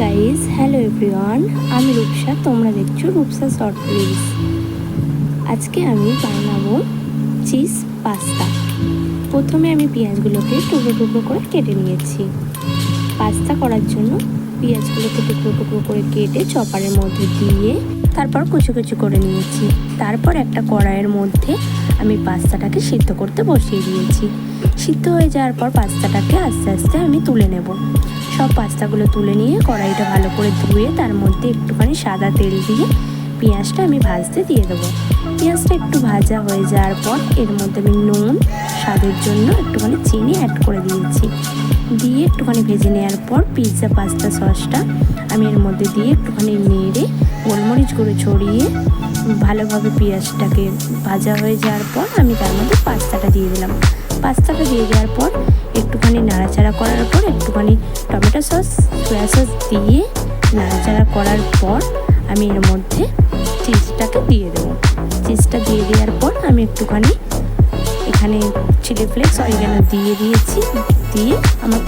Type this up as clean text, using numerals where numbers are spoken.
Guys, hello everyone, আমি রূপসা। তোমরা দেখছো রূপসা শর্ট রিলস। আজকে আমি বানাবো চিজ পাস্তা। প্রথমে আমি পেঁয়াজগুলোকে টুকরো টুকরো করে কেটে নিয়েছি। পাস্তা করার জন্য পেঁয়াজগুলোকে টুকরো টুকরো করে কেটে চপারের মধ্যে দিয়ে তারপর কুচি কুচি করে নিয়েছি। তারপর একটা কড়াইয়ের মধ্যে আমি পাস্তাটাকে সিদ্ধ করতে বসিয়ে দিয়েছি। সিদ্ধ হয়ে যাওয়ার পর পাস্তাটাকে আস্তে আস্তে আমি তুলে নেব। সব পাস্তাগুলো তুলে নিয়ে কড়াইটা ভালো করে ধুয়ে তার মধ্যে একটুখানি সাদা তেল দিয়ে পেঁয়াজটা আমি ভাজতে দিয়ে দেবো। পেঁয়াজটা একটু ভাজা হয়ে যাওয়ার পর এর মধ্যে আমি নুন, স্বাদের জন্য একটুখানি চিনি অ্যাড করে দিয়েছি। দিয়ে একটুখানি ভেজে নেওয়ার পর পিৎজা পাস্তা সসটা আমি এর মধ্যে দিয়ে একটুখানি নেড়ে গোলমরিচ গুঁড়ো ছড়িয়ে ভালোভাবে পেঁয়াজটাকে ভাজা হয়ে যাওয়ার পর আমি তার মধ্যে পাস্তাটা দিয়ে দিলাম। পাস্তাটা দিয়ে দেওয়ার পর একটুখানি নাড়াচাড়া করার পর একটুখানি টমেটো সস, সয়া সস দিয়ে নাড়াচাড়া করার পর আমি এর মধ্যে চিজটাকে দিয়ে দেবো। চিজটা দিয়ে দেওয়ার পর আমি একটুখানি এখানে চিলি ফ্লেক্স, অরিগানো দিয়ে দিয়েছি। দিয়ে আমার